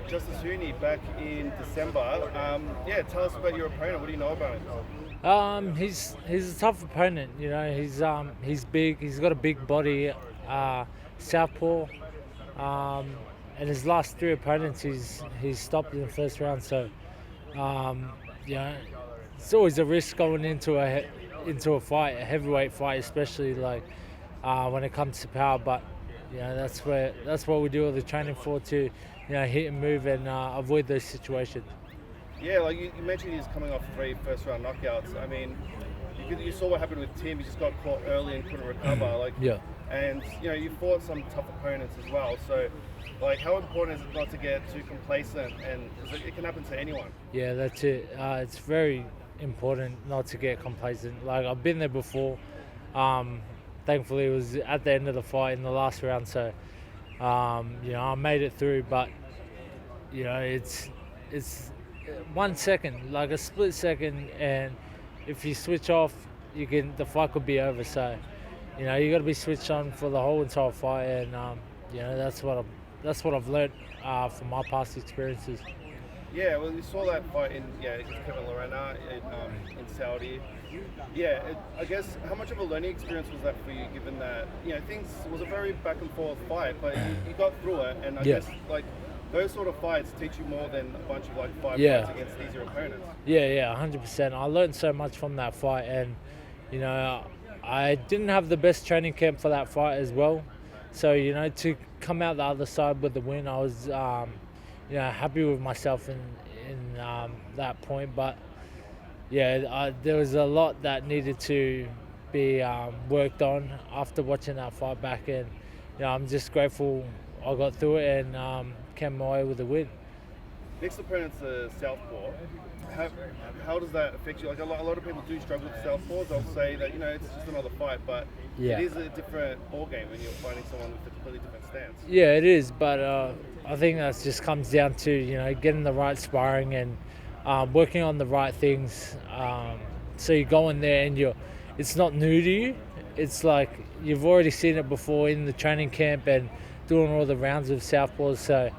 Justis Huni back in December. Tell us about your opponent. What do you know about him? He's a tough opponent. He's big. He's got a big body. Southpaw. And his last three opponents, he's stopped in the first round. So, you know, it's always a risk going into a fight, a heavyweight fight, especially when it comes to power. But that's what we do all the training for, to hit and move and avoid those situations. Yeah, like you mentioned, he's coming off 3 first-round knockouts. I mean, you saw what happened with Tim. He just got caught early and couldn't recover. And you fought some tough opponents as well. So, how important is it not to get too complacent? And because it can happen to anyone. Yeah, that's it. It's very important not to get complacent. I've been there before. Thankfully, it was at the end of the fight in the last round. So, I made it through. But it's 1 second, like a split second, and if you switch off, the fight could be over. So, you got to be switched on for the whole entire fight, and that's what I've learnt from my past experiences. Yeah, well, you saw that fight in Kevin Lorena in Saudi. Yeah, I guess how much of a learning experience was that for you, given that things was a very back and forth fight, but you got through it, and I guess those sort of fights teach you more than a bunch of five fights against easier opponents. Yeah, 100%. I learned so much from that fight, and I didn't have the best training camp for that fight as well. So to come out the other side with the win, I was happy with myself in that point. But there was a lot that needed to be worked on after watching that fight back, and I'm just grateful I got through it and came away with a win. Next opponent's a Southpaw. How does that affect you? A lot of people do struggle with Southpaws. They'll say that it's just another fight, but it is a different ball game when you're fighting someone with a completely different stance. Yeah, it is, but I think that just comes down to getting the right sparring and working on the right things. So you go in there and it's not new to you. It's like you've already seen it before in the training camp and doing all the rounds of Southpaws. So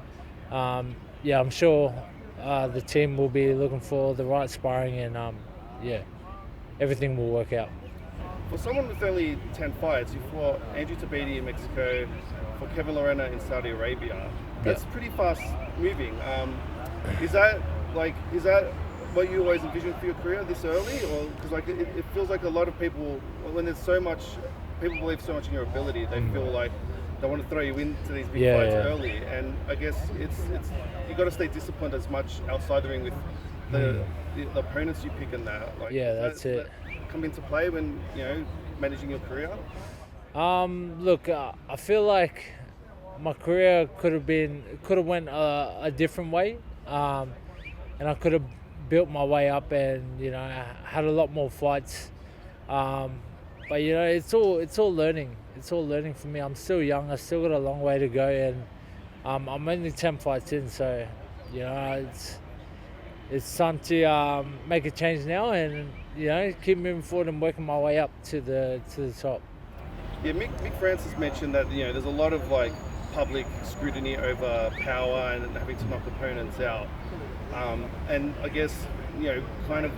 I'm sure the team will be looking for the right sparring, and everything will work out. For someone with only 10 fights, you fought Andrew Tabiti in Mexico, for Kevin Lorena in Saudi Arabia. That's pretty fast moving. Is that what you always envisioned for your career this early, or because it feels like a lot of people, when there's so much, people believe so much in your ability, they feel like they want to throw you into these big fights early, and I guess it's you got to stay disciplined as much outside the ring with the opponents you pick in that. That's it. That come into play when managing your career. Look, I feel like my career could have went a different way, and I could have built my way up, and I had a lot more fights. But it's all learning. It's all learning for me. I'm still young. I still got a long way to go, and I'm only 10 fights in. So it's time to make a change now, and keep moving forward and working my way up to the top. Yeah, Mick Francis mentioned that there's a lot of public scrutiny over power and having to knock opponents out, and I guess kind of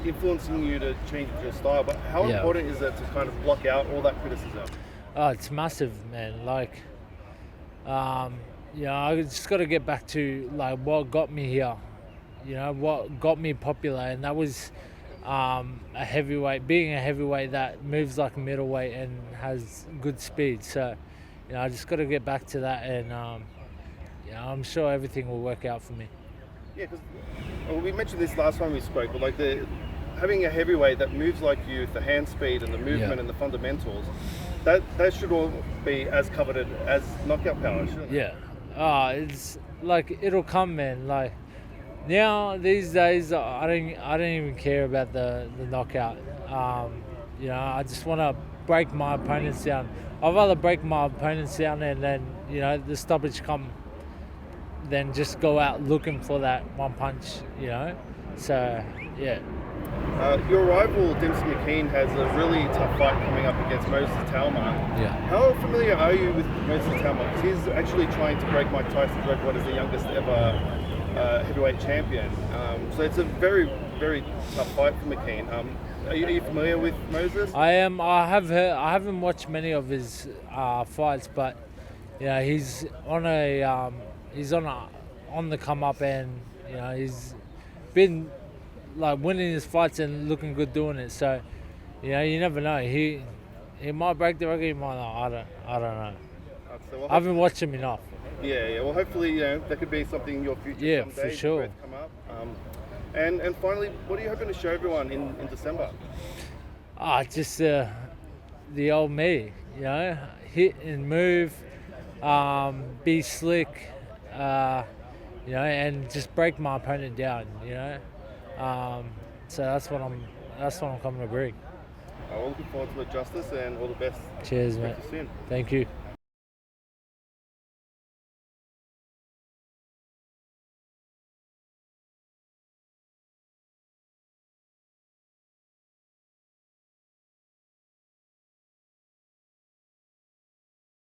influencing you to change your style. But how important is it to kind of block out all that criticism? Oh, it's massive, man. I just got to get back to what got me here. What got me popular, and that was a heavyweight, being a heavyweight that moves like a middleweight and has good speed. So, I just got to get back to that, and I'm sure everything will work out for me. Yeah, because we mentioned this last time we spoke, but having a heavyweight that moves like you, with the hand speed and the movement and the fundamentals, that should all be as coveted as knockout power, shouldn't it? Yeah. It's it'll come, man. Now these days, I don't even care about the knockout. I just want to break my opponents down. I'd rather break my opponents down and then the stoppage come, than just go out looking for that one punch. So yeah. Your rival, Dempsey McKean, has a really tough fight coming up against Moses Itauma. Yeah. How familiar are you with Moses Itauma? He's actually trying to break Mike Tyson's record as the youngest ever heavyweight champion. So it's a very, very tough fight for McKean. Are you familiar with Moses? I am. I have heard. I haven't watched many of his fights, but yeah, he's on the come up, and he's been like winning his fights and looking good doing it. So you never know. He might break the record. He might not. I don't know. So I haven't watched him enough. Yeah. Well, hopefully, that could be something in your future. Yeah, someday. for sure. Come up. And finally, what are you hoping to show everyone in December? Just the old me, hit and move, be slick, and just break my opponent down, So that's what I'm coming to bring. Well, looking forward to it, Justice, and all the best. Cheers, Talk mate. to you soon. Thank you.